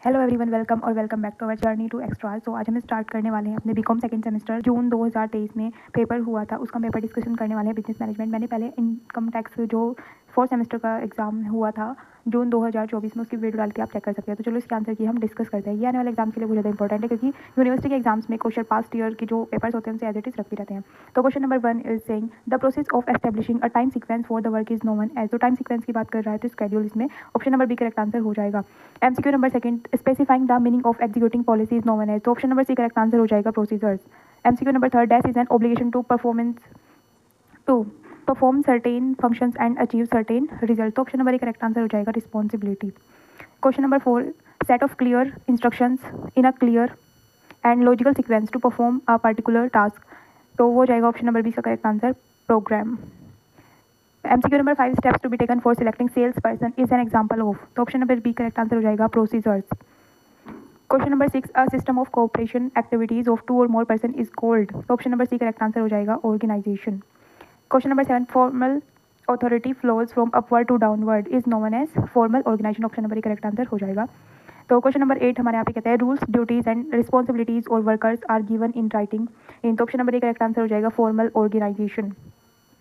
Hello everyone, welcome back to our journey to extra. तो आज हम स्टार्ट करने वाले हैं अपने बीकॉम सेकंड सेमेस्टर। जून 2023 में पेपर हुआ था, उसका पेपर डिस्कशन करने वाले हैं बिजनेस मैनेजमेंट। मैंने पहले इनकम टैक्स जो फोर्थ सेमेस्टर का एग्जाम हुआ था जून 2024 में, उसकी वीडियो डाल के आप चेक कर सकते हैं। तो चलो इसके आंसर की हम डिस्कस करते हैं। ये आने वाले एग्जाम के लिए बहुत ज़्यादा इंपॉर्टेंट है, क्योंकि यूनिवर्सिटी के एग्जाम्स में क्वेश्चन पास्ट ईयर के जो पेपर्स होते हैं उनसे एज इट इज रखते रहते हैं। तो question number 1 is saying the process of establishing a time sequence for the work is known as. तो टाइम सीक्वेंस की बात कर रहा है तो स्केड्यूल इसमें option number B correct answer हो जाएगा। MCQ number second, specifying the meaning of executing policy is known as. तो option number C correct answer हो जाएगा procedures. MCQ number third, dash is an obligation to perform certain functions and achieve certain result. तो option number A correct answer हो जाएगा responsibility. Question number 4, set of clear instructions in a clear and logical sequence to perform a particular task. तो वो हो जाएगा option number B का correct answer program. MCQ number 5, steps to be taken for selecting sales person is an example of. तो option number B correct answer हो जाएगा procedures. Question number 6, a system of cooperation activities of 2 और more person is called. तो option number C correct answer हो जाएगा organisation. Question number 7, formal authority flows from upward to downward is known as formal organisation. Option number A correct answer हो जाएगा। तो question number 8 हमारे यहाँ पे कहते हैं रूल्स, ड्यूटीज एंड रिस्पॉन्सिबिलिटीज और workers are given in writing in. तो option number A correct answer हो जाएगा formal organisation.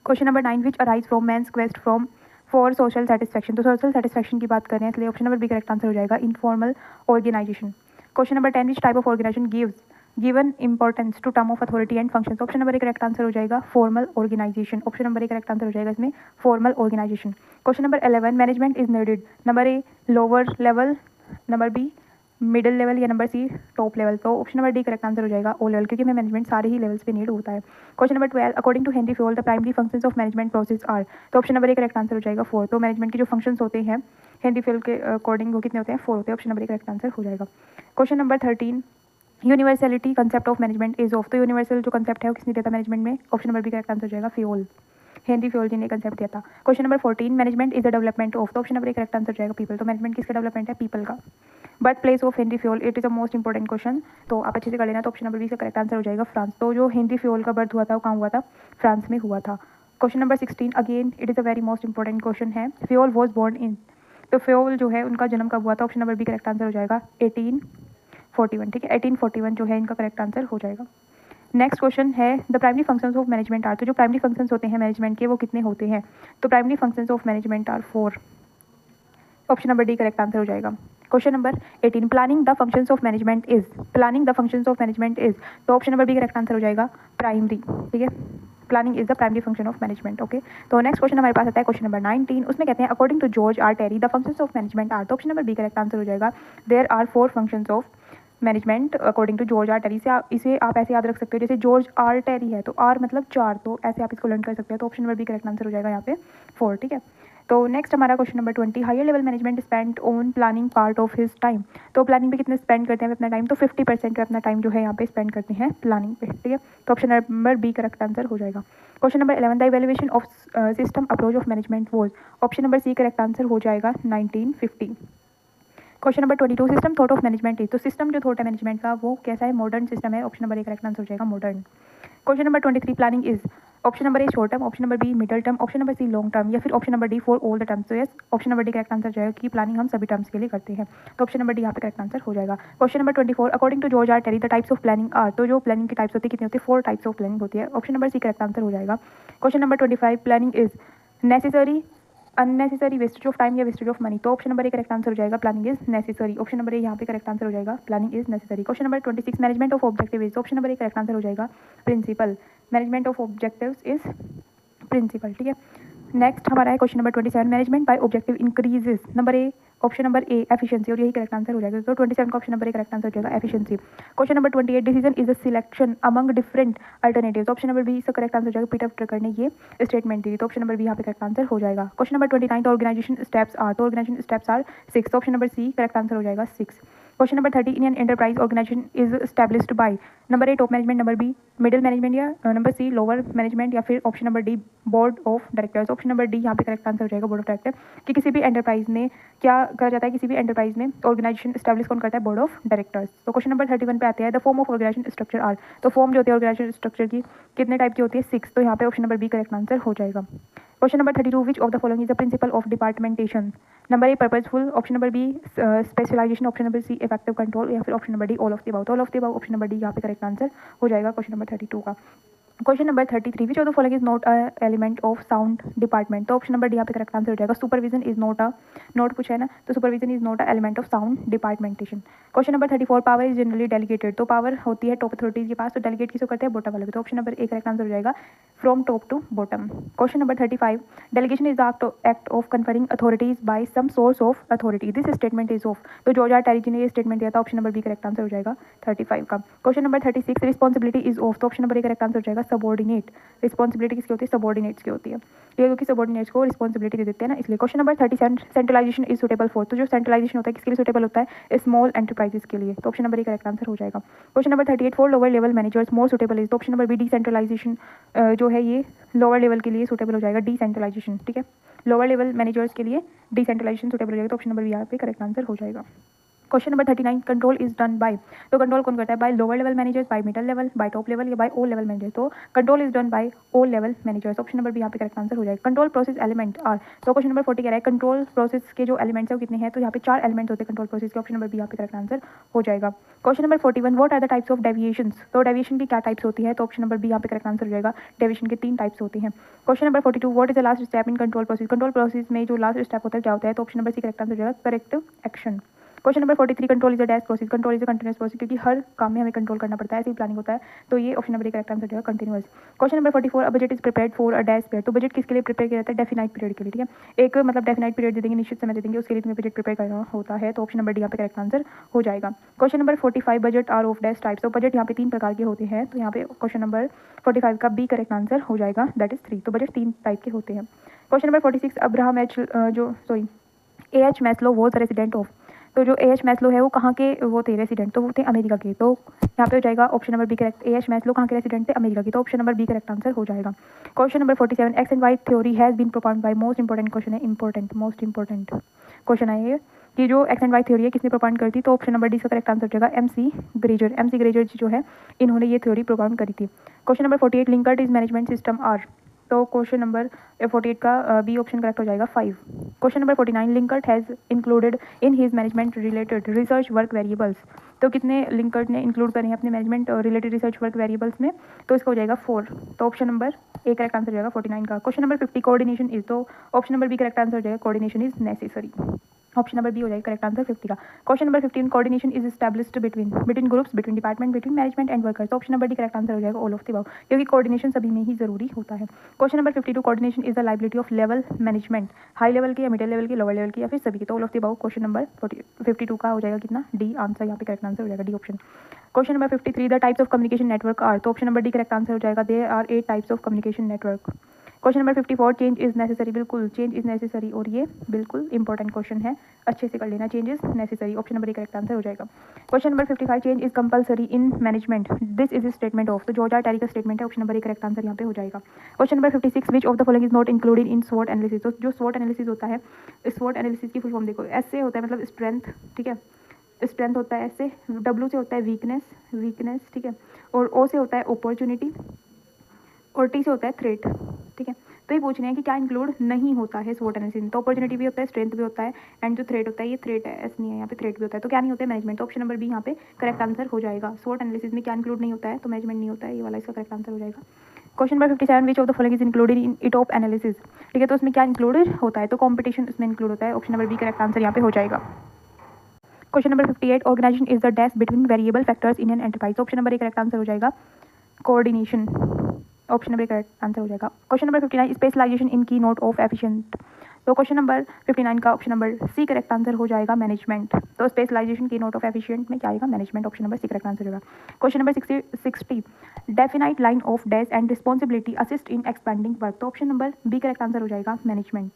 Question number 9, which arise from man's quest from for social satisfaction. तो सोशल सेटिस्फैक्शन की बात कर रहे हैं, इसलिए option number B correct answer हो जाएगा informal organization. Question number 10, which type of organization given importance to term of authority and function. Option number A correct answer हो जाएगा formal organisation. Option number A correct answer हो जाएगा इसमें formal organisation. Question number 11, management is needed. Number A lower level, number B middle level या number C top level. तो option number D correct answer हो जाएगा O level, क्योंकि हमें management सारे ही लेवल्स पे नीड होता है। Question number 12, according to Henry Fayol the primary functions of management process are. तो option number A correct answer हो जाएगा 4। तो मैनेजमेंट के जो फंक्शंस होते हैं हेनरी फ्योल के अकॉर्डिंग वो कितने होते हैं? 4 होते हैं। Option number A correct answer हो जाएगा। Question number 13, universality concept of management is of. तो यूनिवर्सल जो कंसेप्ट है वो किसने दिया था मैनेजमेंट में? Option number B correct answer हो जाएगा फ्योल, हेनरी फ्योल जी ने कंसेप्ट दिया था। Question number 14, management is the development of. तो option number A correct answer हो जाएगा पीपल। तो मैनेजमेंट किसका डेवलपमेंट है? पीपल का। Birth place of Henry Fayol, it is a most important question, तो आप अच्छे से कर लेना। तो ऑप्शन नंबर बी का करेक्ट आंसर हो जाएगा फ्रांस। तो जो हेनरी फ्योल का बर्थ हुआ था वो कहाँ हुआ था? फ्रांस में हुआ था। Question number 16, again it is a very most important question है, फ्योल वॉज बोर्न इन। तो फ्योल जो है उनका जन्म कब हुआ था? Option number B correct answer हो जाएगा 1841। ठीक है, 1841 जो है इनका करेक्ट आंसर हो जाएगा। नेक्स्ट क्वेश्चन है the primary functions of management are. तो जो प्राइमरी फंक्शंस होते हैं मैनेजमेंट के वो कितने होते हैं? तो primary functions of management are 4। Option number D correct answer हो जाएगा। Question number 18, planning the functions of management is. Planning the functions of management is. तो option number B correct answer हो जाएगा प्राइमरी। ठीक है, planning is the primary function of management. Okay, तो next question हमारे पास आता है क्वेश्चन नंबर 19। उसमें कहते हैं according to George R Terry the functions of management are. तो option number B correct answer हो जाएगा there are 4 functions of management according to George R Terry. से इसे आप ऐसे याद रख सकते हो जैसे जॉर्ज आर टेरी है तो आर मतलब 4, तो ऐसे आप इसको लर्न कर सकते हो। तो option number B correct answer हो जाएगा यहाँ पे 4। ठीक है, तो नेक्स्ट हमारा question number 20, higher level management spend on planning part of his time. तो प्लानिंग पे कितने स्पेंड करते हैं अपना टाइम? तो 50% अपना टाइम जो है यहाँ पे स्पेंड करते हैं प्लानिंग पे। ठीक है, तो option number B correct answer हो जाएगा। Question number 11, the evaluation of system approach of management was. Option number C correct answer हो जाएगा 1950। Question number 22, system thought of management is. तो सिस्टम जो थॉट है मैनेजमेंट का वो कैसा है? मॉडर्न सिस्टम है। Option number A correct answer हो जाएगा modern. Question number 23, planning is. Option number A short term, option number B middle term, option number C long term या फिर option number D for all the terms. तो yes, option number D correct answer जाएगा कि planning हम सभी terms के लिए करते हैं। तो ऑप्शन नंबर डी यहाँ पे करेक्ट आंसर हो जाएगा। Question number 24, according to George R Terry the types of planning are. तो जो प्लानिंग की टाइप्स होती है कितनी होती है? 4 टाइप्स ऑफ प्लानिंग होती है। Option number C correct answer हो जाएगा। Question number 25, planning is necessary, unnecessary, wastage of time या वेस्टेज ऑफ मनी। तो option number A correct answer हो जाएगा planning is necessary. Option number A यहाँ पे करेक्ट आंसर हो जाएगा planning is necessary. Question number 26, management of objective is. Option number A correct answer हो जाएगा principle. Management of objectives is principle. ठीक है, नेक्स्ट हमारा है question number 27, management by objective increases. Number A, option number A efficiency, और यही correct answer हो जाएगा। तो 27 का option number A correct answer हो जाएगा efficiency. Question number 28, decision is a selection among different alternatives. Option number B इसका correct answer हो जाएगा पीटर ट्रकर ने ये स्टेटमेंट दी। तो ऑप्शन नंबर बी यहाँ पे करेक्ट आंसर हो जाएगा। Question number 29, organization steps are. तो organization steps are 6। Option number C correct answer हो जाएगा 6। Question number 30, Indian enterprise organization is established by. Number A top management, number B middle management या number C lower management या फिर option number D board of directors. Option number D यहाँ पे correct answer हो जाएगा board of director. कि किसी भी एंटरप्राइज में क्या करा जाता है? किसी भी एंटरप्राइज में ऑर्गेनाइजेशन स्टैब्लिश कौन करता है? Board of directors. तो क्वेश्चन नंबर 31 पे आते हैं the form of organisation structure are. तो फॉर्म जो होती है ऑर्गेनाइजेशन स्ट्रक्चर की कितने टाइप की होती है? 6। तो यहाँ पे option number B correct answer हो जाएगा। Question number 32, which of the following is the principle of departmentation? Number A purposeful, option number B specialization, option number C effective control, या फिर option number D all of the about. All of the about option number D यहाँ पे correct answer हो जाएगा question number 32 का। Question number 33, which of the following is not a element of sound department? तो option number D यहाँ पे correct answer हो जाएगा। Supervision is not a, not पूछा है ना, तो supervision is not a element of sound departmentation. Question number 34, power is generally delegated. तो पावर होती है टॉप अथॉरिटीज के पास, तो डेलीगेट किसको करते हैं? बॉटम वाले को। तो option number A correct answer हो जाएगा, from top to bottom. Question number 35, delegation is the act of conferring authorities by some source of authority, this statement is of. तो जॉर्ज आर टेरी जी ने ये statement दिया था, option number B correct answer हो जाएगा 35 का। Question number 36, responsibility is of. तो option number A correct answer हो जाएगा सबॉर्डिनेट। रिस्पॉन्सिबिलिटी किसकी होती है? सबॉर्डिनेट्स की होती है, ये क्योंकि सबॉर्डिनेट्स को रिस्पॉन्सिबिलिटी दे देते हैं ना, इसलिए। Question number 37, centralisation is suitable for. तो जो सेंट्रलाइजेशन होता है किसके लिए सुटेबल होता है? स्मॉल एंटरप्राइजेस के लिए, तो option number A correct answer हो जाएगा। Question number 38, for lower level managers more suitable is. तो ऑप्शन नंबर बी डिसेंट्रलाइजेशन जो है ये लोअर लेवल के लिए सुटेबल हो जाएगा, डिसेंट्रलाइजेशन, ठीक है। लोअर लेवल मैनेजर्स के लिए डिसेंट्रलाइजेशन सुटेबल हो जाएगा, तो ऑप्शन नंबर बी यहाँ पे करेक्ट आंसर हो जाएगा। Question number 39, control is done by. तो कंट्रोल कौन करता है? By lower level managers, by middle level, by top level, या बाय ऑल लेवल मैनेजर्स। तो control is done by all level managers, option number B यहाँ पे correct answer हो जाएगा। Control process element are. तो क्वेश्चन नंबर 40 कह रहा है कंट्रोल प्रोसेस के जो एलिमेंट्स है वो कितने हैं? तो यहाँ पे 4 एलिमेंट होते हैं कंट्रोल प्रोसेस के, ऑप्शन नंबर बी यहाँ पे करेक्ट आंसर हो जाएगा। Question number 41, what are the types of deviations? तो डेविएशन की क्या टाइप्स होती है? तो ऑप्शन नंबर बी यहाँ पे करेक्ट आंसर हो जाएगा, डेविएशन के 3 टाइप्स होते हैं। Question number 42, what is the last step in control process? Control process में जो लास्ट स्टेप होता है क्या होता है? तो option number C correct answer हो जाएगा, corrective action. Question number 43, control is a dash process. Control is a continuous process, क्योंकि हर काम में हमें कंट्रोल करना पड़ता है, ऐसी प्लानिंग होता है, तो ये ऑप्शन नंबर करेक्ट आंसर हो जाएगा, continuous. Question number 44, a budget is prepared for a dash period. तो बजट किसके लिए प्रिपेयर किया जाता है? डेफिनाइट पीरियड के लिए, ठीक है। एक मतलब डेफिनाइट पीरियड दे देंगे, निश्चित समय दे देंगे, उसके लिए तुम्हें बजट प्रिपेयर करना होता है, तो ऑप्शन नंबर डी यहाँ पे करेक्ट आंसर हो जाएगा। Question number 45, budget are of dash types. तो बजट यहाँ पे 3 प्रकार के होते हैं, तो यहाँ पे क्वेश्चन नंबर 45 का बी करेक्ट आंसर हो जाएगा, दैट इज 3। तो बजट 3 टाइप के होते हैं। Question number 46, Abraham H Maslow was resident of. तो जो एच मैस्लो है वो कहाँ के वो थे रेसिडेंट? तो वो थे अमेरिका के, तो यहाँ पे हो जाएगा option number B correct. H Maslow कहाँ के रेसिडेंट थे? अमेरिका के, तो option number B correct answer हो जाएगा। Question number 47, X and Y theory has been propound by. Most important question है, इंपॉर्टेंट, मोस्ट इंपॉर्टेंट क्वेश्चन है ये कि जो एक्स एंड वाई थ्योरी है किसने प्रोपाउंड करी थी? तो ऑप्शन नंबर डी का करेक्ट आंसर हो जाएगा, एमसी ग्रेजर। एमसी ग्रेजर जो है इन्होंने ये थ्योरी प्रोपाउंड करी थी। Question number 48, Likert is management system are. तो क्वेश्चन नंबर 48 का बी ऑप्शन करेक्ट हो जाएगा 5। Question number 49, Likert has included in his management related research work variables. तो कितने लिंकर्ट ने इंक्लूड करे हैं अपने management related research work variables में? तो इसका हो जाएगा 4, तो option number A correct answer हो जाएगा 49 का। Question number 50, coordination is. तो option number B correct answer हो जाएगा, coordination is necessary, option number B हो जाएगा करेक्ट आंसर 50 का। Question number 15, coordination is established between groups, between department, between management and workers. तो option number D correct answer हो जाएगा, all of the above, क्योंकि coordination सभी में ही जरूरी होता है। Question number 52, coordination is the liability of level management, high level की या मिडिल लेवल की, लोअर लेवल की, या फिर सभी की, तो all of the above question number 52 का हो जाएगा कितना? डी आंसर, यहाँ पे करेक्ट आंसर हो जाएगा D option. Question number 53, the types of communication network are. तो option number D correct answer हो जाएगा, there are 8 types of communication network. Question number 54, change is necessary. बिल्कुल चेंज इज नेसेसरी, और ये बिल्कुल important question है, अच्छे से कर लेना। Change is necessary, option number A correct answer हो जाएगा। Question number 55, change is compulsory in management, this is statement of. तो जॉर्ज आर टेरी का स्टेटमेंट है, option number A correct answer यहाँ पे हो जाएगा। Question number 56, which of the following is not included in स्वॉट एनालिसिस। तो जो स्वॉट एनालिसिस होता है, स्वॉट एनालिसिस की फुल फॉर्म देखो, एस से होता है मतलब स्ट्रेंथ, ठीक है, स्ट्रेंथ होता है एस से, डब्ल्यू से होता है वीकनेस, ठीक है, और ओ से होता है अपॉर्चुनिटी, और टी से होता है थ्रेट, ठीक है। तो ये पूछ रहे हैं कि क्या इंक्लूड नहीं होता है स्वॉट एनालिसिस में? तो अपॉर्चुनिटी भी होता है, स्ट्रेंथ भी होता है, एंड जो थ्रेट होता है, ये थ्रेट है, एस नहीं है यहाँ पे, थ्रेट भी होता है, तो क्या नहीं होता है? मैनेजमेंट। तो ऑप्शन नंबर बी यहाँ पे करेक्ट आंसर हो जाएगा। स्वॉट एनालिसिस में क्या इंक्लूड नहीं होता है? तो मैनेजमेंट नहीं होता है, ये वाला इसका करेक्ट आंसर हो जाएगा। Question number 57, which of the following is included in ETOP analysis, ठीक है, तो उसमें क्या इंक्लूडेड होता है? तो कॉम्पिटिशन उसमें इंक्लूड होता है, option number B correct answer यहाँ पे हो जाएगा। Question number 58, organisation is the dash between variable factors in an enterprise. Option number A correct answer हो जाएगा, coordination, option number correct answer हो जाएगा। Question number 59, specialisation in keynote of efficient. तो question number 59 का option number C correct answer हो जाएगा, management. तो specialisation की नोट ऑफ एफिशिएंट में क्या आएगा? Management, option number C correct answer होगा। Question number 60, definite line of dash and responsibility assist in expending work. तो option number B correct answer हो जाएगा, management.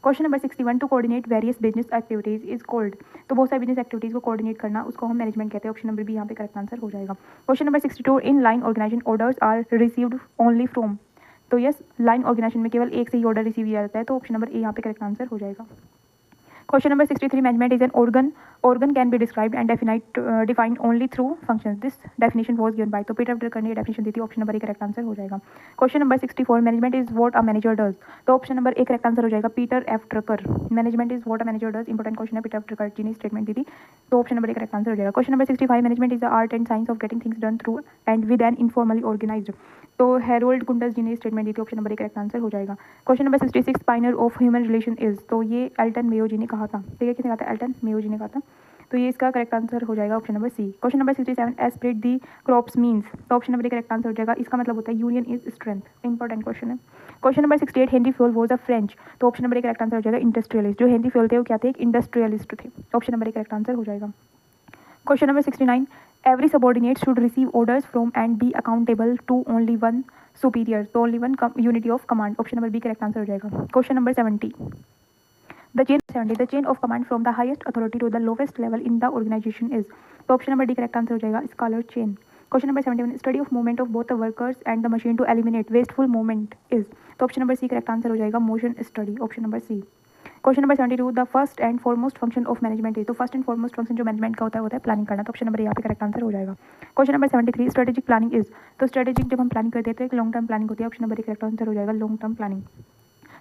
Question number 61, to coordinate various business activities is called. तो बहुत सारी business activities को coordinate करना, उसको हम मैनेजमेंट कहते हैं, ऑप्शन नंबर बी यहाँ पे करेक्ट आंसर हो जाएगा। Question number 62, in line organisation orders are received only from. तो यस, लाइन ऑर्गेनाइजेशन में केवल एक से ही ऑर्डर रिसीव किया जाता है, तो ऑप्शन नंबर ए यहाँ पे करेक्ट आंसर हो जाएगा। Question number 63, management is an organ organ can be described and defined only through functions. This definition was given by, तो पीटर ड्रकर ने डेफिनेशन दी थी, ऑप्शन नंबर 1 करेक्ट आंसर हो जाएगा। Question number 64, management is what a manager does, तो option number 1 correct answer हो जाएगा, Peter F Drucker. Management is what a manager does, important question है, Peter Drucker जी ने statement दी थी, तो ऑप्शन नंबर 1 करेक्ट आंसर हो जाएगा। Question number 65, management is the art and science of getting things done through and with an informally organised, तो Harold Koontz ji ने statement दी थी, option number 1 correct answer हो जाएगा। Question number 66, Pioneer of human relation is, तो ये Elton Mayo जी ने कहा था, ठीक है, किसने कहा था, एल्टन मेयो जी ने कहा था, तो ये इसका करेक्ट आंसर हो जाएगा option number C. Question number 67, esprit de corps means, तो ऑप्शन नंबर 1 करेक्ट आंसर हो जाएगा, इसका मतलब होता है union is strength, important question है। Question number 68, Henry Fayol was a French, तो ऑप्शन नंबर 1 करेक्ट आंसर हो जाएगा, इंडस्ट्रियलिस्ट। जो हेनरी फ्योल थे वो क्या थे, एक इंडस्ट्रियलिस्ट थे, ऑप्शन नंबर 1 करेक्ट आंसर हो जाएगा। Question number 69, every subordinate should receive orders from and be accountable to only one superior, तो only one unity of command, option number B correct answer हो जाएगा। Question number 70, the chain of command from the highest authority to the lowest level in the organization is, तो option number D correct answer हो जाएगा, scalar chain. Question number 71, study of movement of both the workers and the machine to eliminate wasteful movement is, तो option number C correct answer हो जाएगा, motion study, option number C. Question number 72, the first and foremost function of management is, तो first and foremost function जो management का होता है planning करना, तो ऑप्शन नंबर यहाँ पे करेक्ट आंसर हो जाएगा। Question number 73, strategic planning is, तो स्ट्रेटेजिक जब हम प्लानिंग करते हैं तो एक लॉन्ग टर्म प्लानिंग होती है, ऑप्शन नंबर करेक्ट आंसर हो जाएगा, long term planning.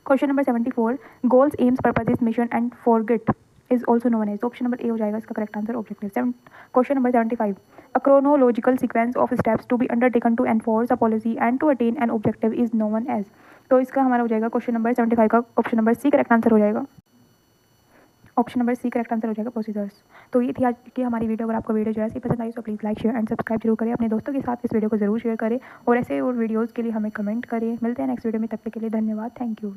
Question number 74, goals aims purposes mission and forget is also known as, option number A हो जाएगा इसका correct answer, objective. Question number 75, a chronological sequence of steps to be undertaken to enforce a policy and to attain an objective is known as, तो इसका हमारा हो जाएगा question number 75 का option number C correct answer हो जाएगा, option number C correct answer हो जाएगा, प्रोसीजर्स। तो ये थी आज की हमारी वीडियो। अगर आपको वीडियो जो है पसंद आई तो please like share and subscribe जरूर करें, अपने दोस्तों के साथ इस वीडियो को जरूर शेयर करें और ऐसे और वीडियोज़ के लिए हमें कमेंट करें। मिलते हैं नेक्स्ट वीडियो में, तब तक के लिए धन्यवाद, थैंक यू।